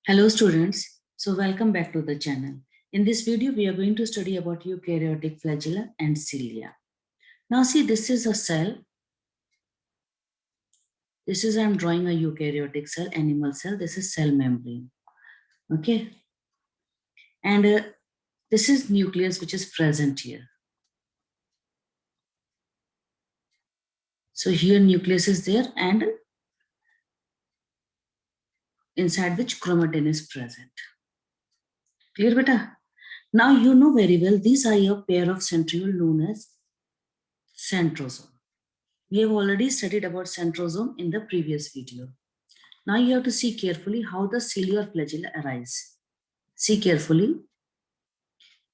Hello students, so welcome back to the channel. In this video, we are going to study about eukaryotic flagella and cilia. Now see, this is a cell. I'm drawing a eukaryotic cell, animal cell. This is cell membrane. Okay. And this is nucleus which is present here. So here nucleus is there and inside which chromatin is present. Clear beta? Now you know very well these are your pair of centriole known as centrosome. We have already studied about centrosome in the previous video. Now you have to see carefully how the cilia or flagella arise. See carefully.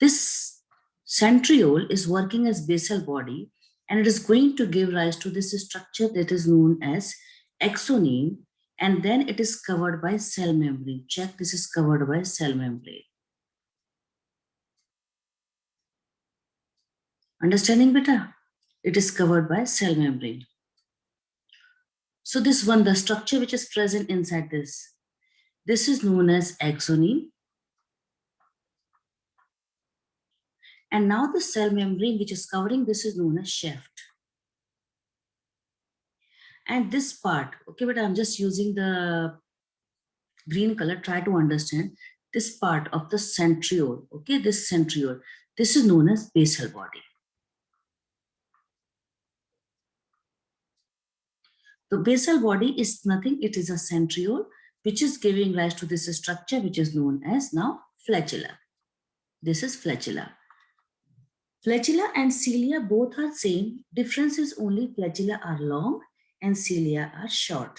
This centriole is working as basal body and it is going to give rise to this structure that is known as axoneme, and then it is covered by cell membrane. Check, this is covered by cell membrane. Understanding beta? It is covered by cell membrane. So this one, the structure which is present inside this is known as axoneme. And now the cell membrane which is covering this is known as shaft. And this part, okay, but I'm just using the green color, try to understand this part of the centriole, okay, this centriole, this is known as basal body. The basal body is nothing, it is a centriole which is giving rise to this structure which is known as now flagella. This is flagella. Flagella and cilia both are same. Difference is only flagella are long and cilia are short.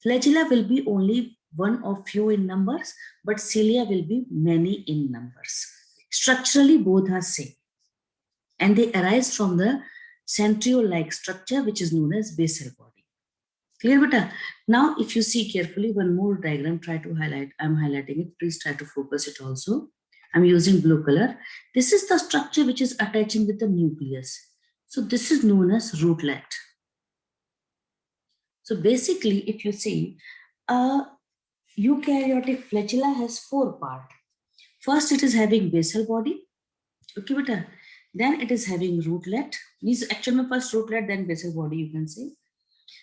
Flagella will be only one of few in numbers, but cilia will be many in numbers. Structurally, both are same. And they arise from the centriole-like structure, which is known as basal body. Clear, beta? Now, if you see carefully, one more diagram, try to highlight. I'm highlighting it. Please try to focus it also. I'm using blue color. This is the structure which is attaching with the nucleus. So this is known as rootlet. So basically, if you see, eukaryotic flagella has four parts. First, it is having basal body. Okay, beta. Then it is having rootlet. Means actually first rootlet, then basal body, you can say.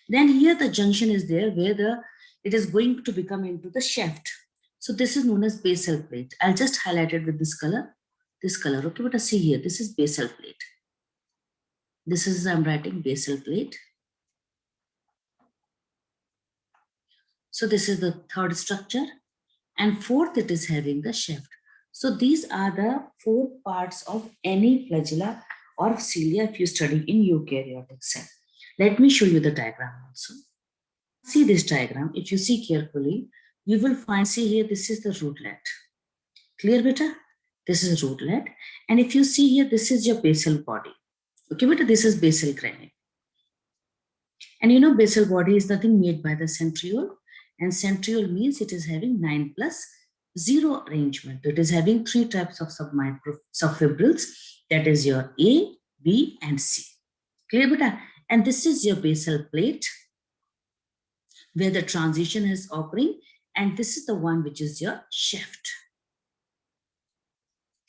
Then here the junction is there where it is going to become into the shaft. So this is known as basal plate. I'll just highlight it with this color. This color. Okay, beta. See here. This is basal plate. This is, I'm writing basal plate. So this is the third structure. And fourth, it is having the shaft. So these are the four parts of any flagella or cilia if you study in eukaryotic cell. Let me show you the diagram also. See this diagram. If you see carefully, you will find, see here, this is the rootlet. Clear, beta? This is rootlet. And if you see here, this is your basal body. Okay, beta, this is basal granule. And you know, basal body is nothing made by the centriole. And centriole means it is having 9 plus 0 arrangement. It is having three types of subfibrils. That is your A, B, and C. Clear, beta? And this is your basal plate where the transition is occurring. And this is the one which is your shaft.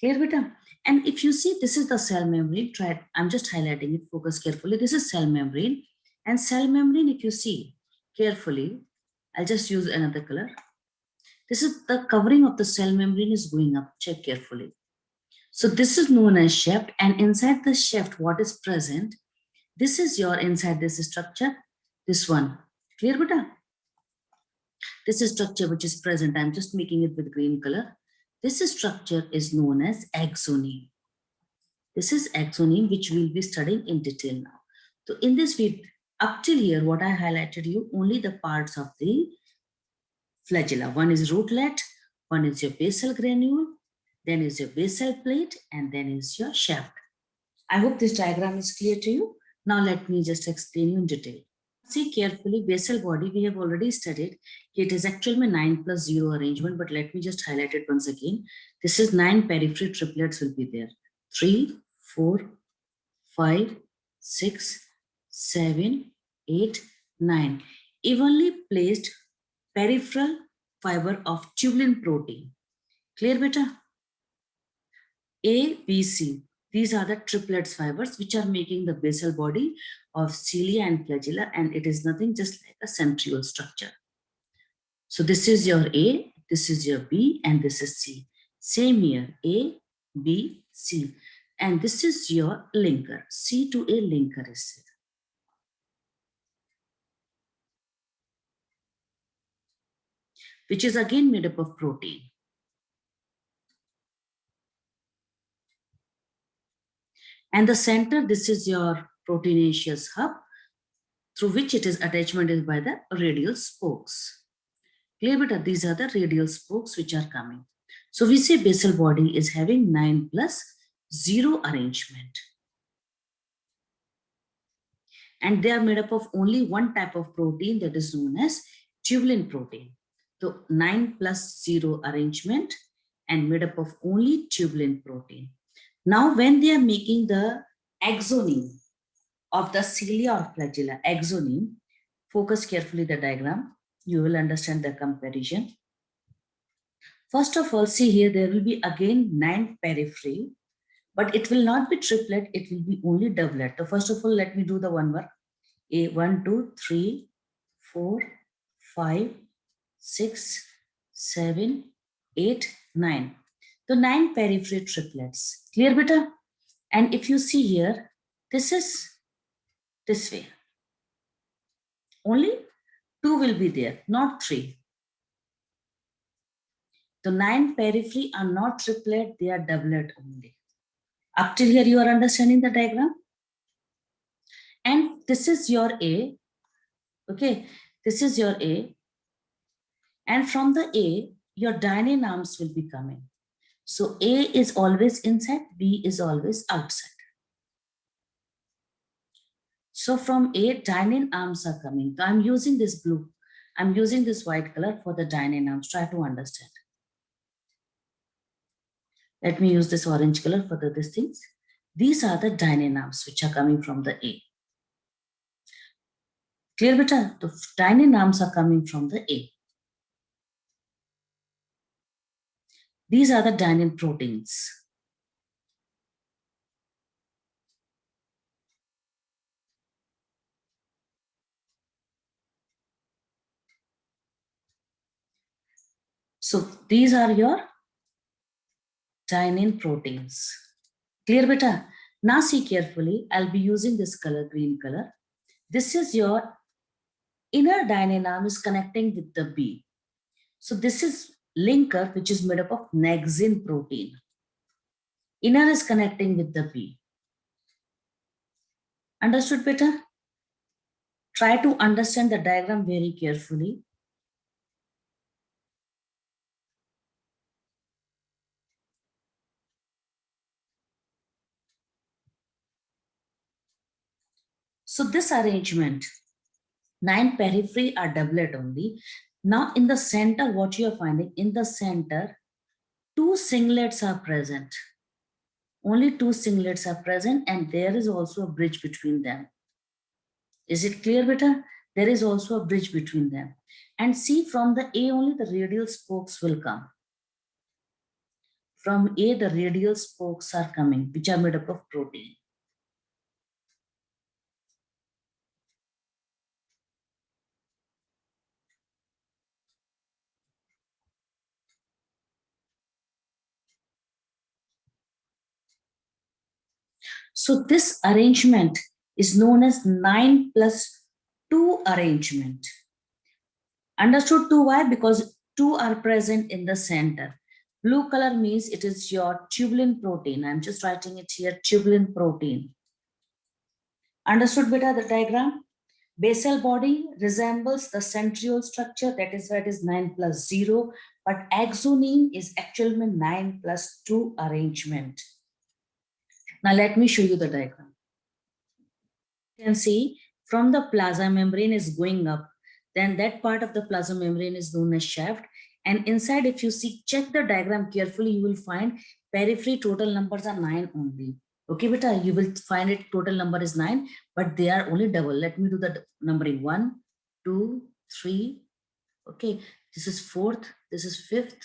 Clear, beta? And if you see, this is the cell membrane. I'm just highlighting it. Focus carefully. This is cell membrane. And cell membrane, if you see carefully, I'll just use another color. This is the covering of the cell membrane is going up. Check carefully. So this is known as shaft, and inside the shaft, what is present? This is your inside this structure. This one. Clear, beta? This is structure which is present. I'm just making it with green color. This structure is known as axoneme. This is axoneme, which we'll be studying in detail now. So in this video, up till here, what I highlighted you, only the parts of the flagella. One is rootlet, one is your basal granule, then is your basal plate, and then is your shaft. I hope this diagram is clear to you. Now let me just explain you in detail. See carefully, basal body, we have already studied. It is actually 9 plus 0 arrangement, but let me just highlight it once again. This is 9 periphery triplets will be there. 3, 4, 5, 6, 7, 8, 9. Evenly placed peripheral fiber of tubulin protein. Clear, beta? A, B, C. These are the triplets fibers which are making the basal body of cilia and flagella, and it is nothing just like a centriole structure. So this is your A, this is your B, and this is C. Same here, A, B, C. And this is your linker. C to A linker is it. Which is again made up of protein. And the center, this is your proteinaceous hub, through which it is attachment is by the radial spokes. Clear, beta? These are the radial spokes which are coming. So we say basal body is having 9+0 arrangement. And they are made up of only one type of protein that is known as tubulin protein. So 9+0 arrangement and made up of only tubulin protein. Now when they are making the axoneme of the cilia or flagella, axoneme, focus carefully the diagram, you will understand the comparison. First of all, see here, there will be again 9 periphery, but it will not be triplet, it will be only doublet. So first of all, let me do the one more. 1, 2, 3, 4, 5, 6, 7, 8, 9. So 9 periphery triplets. Clear, beta? And if you see here, this is this way. Only 2 will be there, not 3. The 9 periphery are not triplet, they are doublet only. Up till here, you are understanding the diagram? And this is your A. Okay, this is your A. And from the A, your dynein arms will be coming. So A is always inside, B is always outside. So from A, dynein arms are coming. So I'm using this blue. I'm using this white color for the dynein arms. Try to understand. Let me use this orange color for these things. These are the dynein arms which are coming from the A. Clear, beta? The dynein arms are coming from the A. These are the dynein proteins. So these are your dynein proteins. Clear, beta? Now see carefully. I'll be using this color, green color. This is your inner dynein arm is connecting with the B. So this is linker, which is made up of nexin protein. Inner is connecting with the B. Understood, beta? Try to understand the diagram very carefully. So this arrangement, 9 periphery are doublet only. Now in the center, what you are finding, in the center, 2 singlets are present. Only 2 singlets are present, and there is also a bridge between them. Is it clear, beta? There is also a bridge between them. And see, from the A only the radial spokes will come. From A, the radial spokes are coming, which are made up of protein. So this arrangement is known as 9+2 arrangement. Understood 2 why? Because 2 are present in the center. Blue color means it is your tubulin protein. I'm just writing it here, tubulin protein. Understood, beta, the diagram? Basal body resembles the centriole structure, that is why it is 9+0, but axoneme is actually 9+2 arrangement. Now let me show you the diagram. You can see from the plasma membrane is going up, then that part of the plasma membrane is known as shaft. And inside, if you see, check the diagram carefully, you will find periphery total numbers are 9 only. Okay, beta, you will find it total number is 9, but they are only double. Let me do the numbering 1, 2, 3, Okay, this is fourth, this is fifth,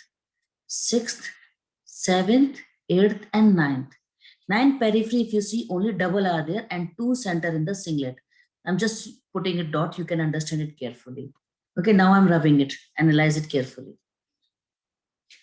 sixth, seventh, eighth, and ninth. 9 periphery, if you see, only double are there and 2 center in the singlet. I'm just putting a dot, you can understand it carefully. Okay, now I'm rubbing it, analyze it carefully.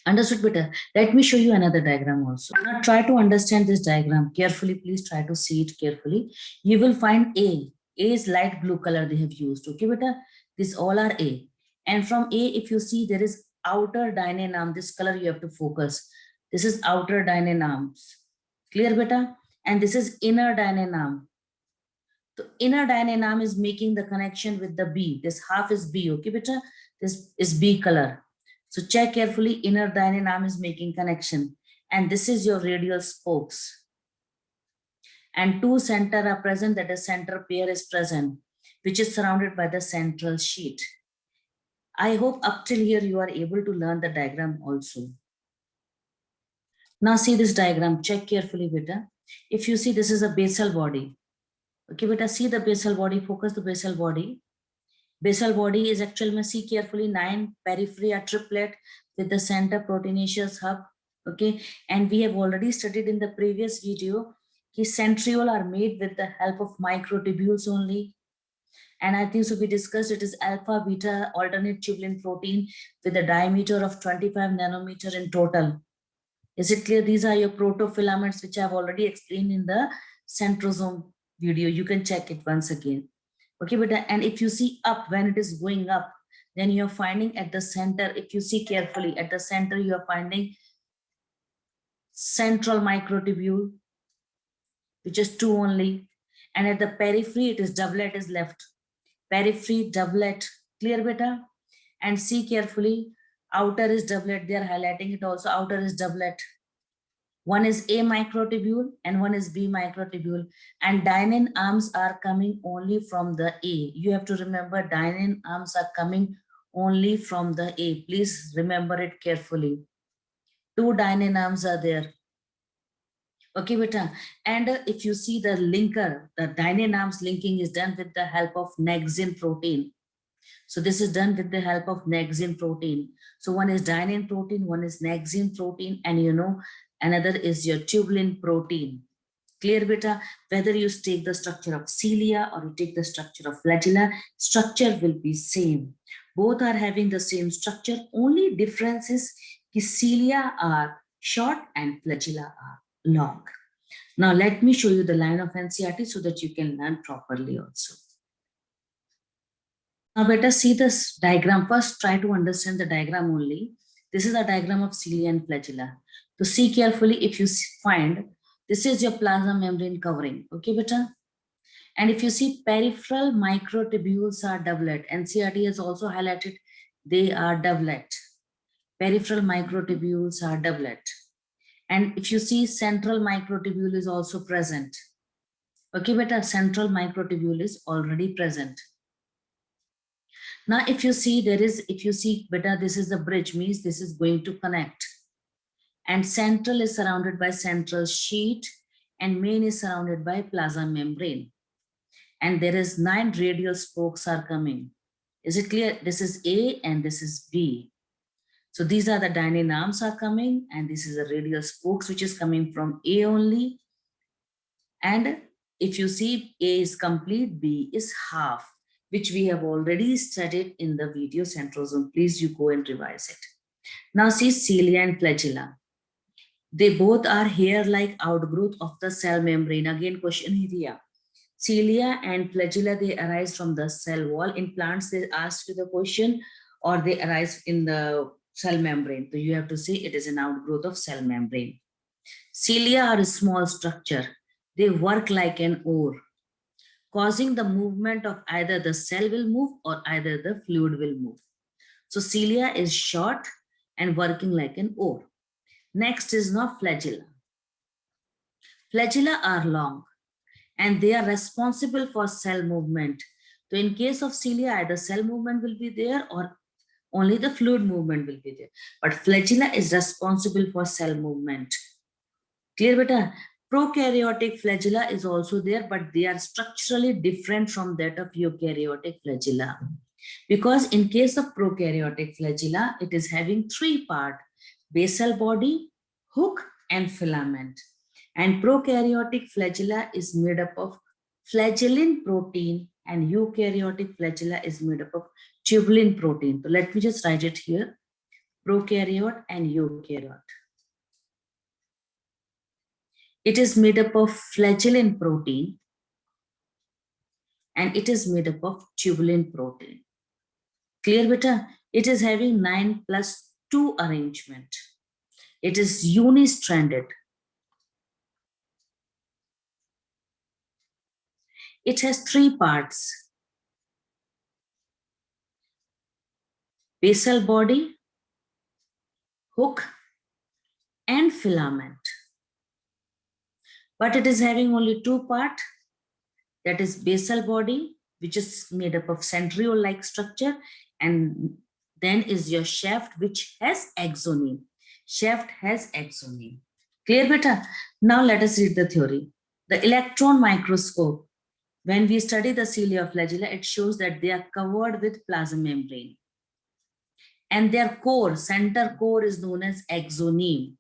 Understood better? Let me show you another diagram also. Now try to understand this diagram carefully. Please try to see it carefully. You will find A. A is light blue color they have used. Okay, beta? These all are A. And from A, if you see, there is outer dynenam. This color you have to focus. This is outer dynenams. Clear, beta? And this is inner dynenam. The inner dynenam is making the connection with the B. This half is B. Okay, beta? This is B color. So check carefully, inner dynenam is making connection. And this is your radial spokes. And 2 center are present, that is center pair is present, which is surrounded by the central sheet. I hope up till here you are able to learn the diagram also. Now see this diagram, check carefully, beta. If you see, this is a basal body. Okay, beta, see the basal body, focus the basal body. Basal body is actually, see carefully, 9 periphery are triplet with the center proteinaceous hub. Okay, and we have already studied in the previous video his centriole are made with the help of microtubules only. And I think so we discussed it is alpha beta alternate tubulin protein with a diameter of 25 nanometer in total. Is it clear? These are your protofilaments, which I've already explained in the centrosome video. You can check it once again. Okay, but and if you see up, when it is going up, then you're finding at the center, if you see carefully, at the center, you're finding central microtubule, which is 2 only. And at the periphery, it is doublet is left. Periphery, doublet, clear beta? And see carefully, outer is doublet, they are highlighting it also, outer is doublet. One is A microtubule and one is B microtubule. And dynein arms are coming only from the A. You have to remember dynein arms are coming only from the A. Please remember it carefully. 2 dynein arms are there. Okay, beta. And if you see the linker, the dynein arms linking is done with the help of nexin protein. So this is done with the help of nexin protein. So one is dynein protein, one is nexin protein, and you know, another is your tubulin protein. Clear, beta? Whether you take the structure of cilia or you take the structure of flagella, structure will be same. Both are having the same structure. Only difference is cilia are short and flagella are long. Now let me show you the line of NCERT so that you can learn properly also. Now better see this diagram. First, try to understand the diagram only. This is a diagram of cilia and flagella. To see carefully, if you find, this is your plasma membrane covering. Okay, beta? And if you see peripheral microtubules are doublet, NCERT has also highlighted they are doublet. Peripheral microtubules are doublet. And if you see central microtubule is also present. Okay, beta, central microtubule is already present. Now, if you see, beta, this is the bridge, means this is going to connect. And central is surrounded by central sheet and main is surrounded by plasma membrane. And there is 9 radial spokes are coming. Is it clear? This is A and this is B. So these are the dynein arms are coming and this is the radial spokes which is coming from A only. And if you see A is complete, B is half, which we have already studied in the video centrosome. Please you go and revise it. Now see cilia and flagella. They both are hair-like outgrowth of the cell membrane. Again, question here. Cilia and flagella, they arise from the cell wall. In plants, they ask you the question, or they arise in the cell membrane. So you have to say it is an outgrowth of cell membrane. Cilia are a small structure. They work like an oar, causing the movement of either the cell will move or either the fluid will move. So cilia is short and working like an oar. Next is now flagella. Flagella are long and they are responsible for cell movement. So in case of cilia, either cell movement will be there or only the fluid movement will be there. But flagella is responsible for cell movement. Clear, beta? Prokaryotic flagella is also there, but they are structurally different from that of eukaryotic flagella. Because in case of prokaryotic flagella, it is having three parts: basal body, hook, and filament. And prokaryotic flagella is made up of flagellin protein, and eukaryotic flagella is made up of tubulin protein. So let me just write it here: prokaryote and eukaryote. It is made up of flagellin protein and it is made up of tubulin protein. Clear, beta? It is having 9+2 arrangement. It is unistranded. It has three parts: basal body, hook, and filament. But it is having only two parts, that is basal body, which is made up of centriole-like structure, and then is your shaft, which has axoneme. Shaft has axoneme. Clear, beta? Now let us read the theory. The electron microscope, when we study the cilia of flagella, it shows that they are covered with plasma membrane. And their core, center core, is known as axoneme.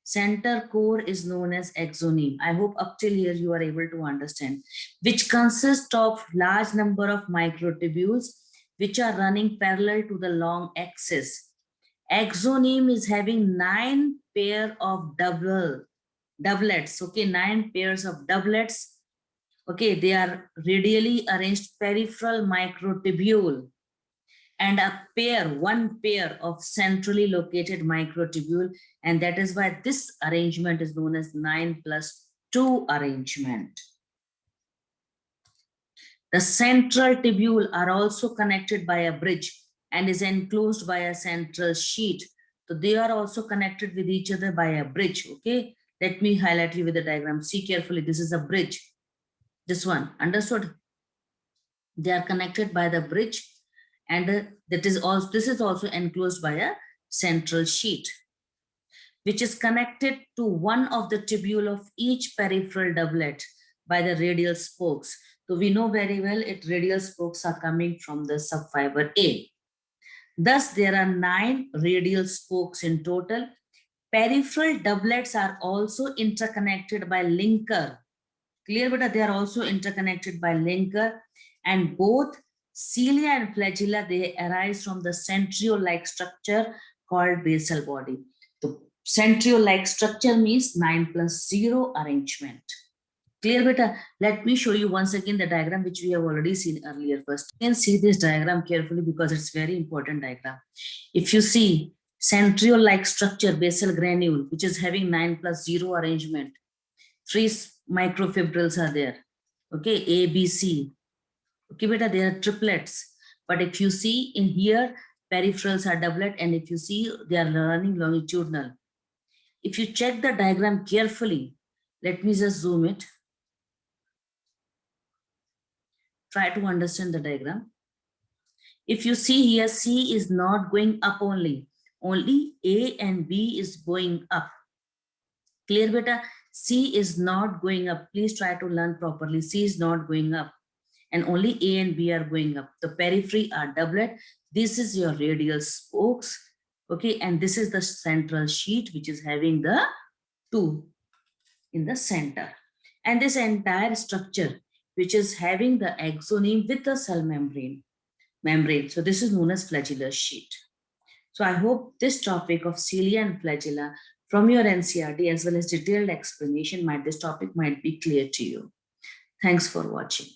Center core is known as axoneme. I hope up till here you are able to understand, which consists of large number of microtubules which are running parallel to the long axis. Axoneme is having 9 pair of doublets. Okay, 9 pairs of doublets. Okay, they are radially arranged peripheral microtubule, and one pair of centrally located microtubule, and that is why this arrangement is known as 9+2 arrangement. The central tubule are also connected by a bridge and is enclosed by a central sheet. So they are also connected with each other by a bridge. Okay, let me highlight you with the diagram. See carefully, this is a bridge. This one, understood? They are connected by the bridge, and this is also enclosed by a central sheet, which is connected to one of the tubule of each peripheral doublet by the radial spokes. So we know very well radial spokes are coming from the subfiber A. Thus, there are 9 radial spokes in total. Peripheral doublets are also interconnected by linker. Clear, beta? They are also interconnected by linker, and both cilia and flagella, they arise from the centriole-like structure called basal body. The centriole-like structure means 9+0 arrangement. Clear, beta? Let me show you once again the diagram which we have already seen earlier. First, you can see this diagram carefully because it's very important diagram. If you see centriole-like structure, basal granule, which is having 9+0 arrangement, 3 microfibrils are there. Okay, A, B, C. Okay, beta, they are triplets. But if you see in here, peripherals are doublet, and if you see, they are running longitudinal. If you check the diagram carefully, let me just zoom it. Try to understand the diagram. If you see here, C is not going up only. Only A and B is going up. Clear, beta? C is not going up. Please try to learn properly. C is not going up, and only A and B are going up. The periphery are doublet. This is your radial spokes. Okay, and this is the central sheet which is having the 2 in the center. And this entire structure which is having the axoneme with the cell membrane. So this is known as flagellar sheet. So I hope this topic of cilia and flagella from your NCERT as well as detailed explanation this topic might be clear to you. Thanks for watching.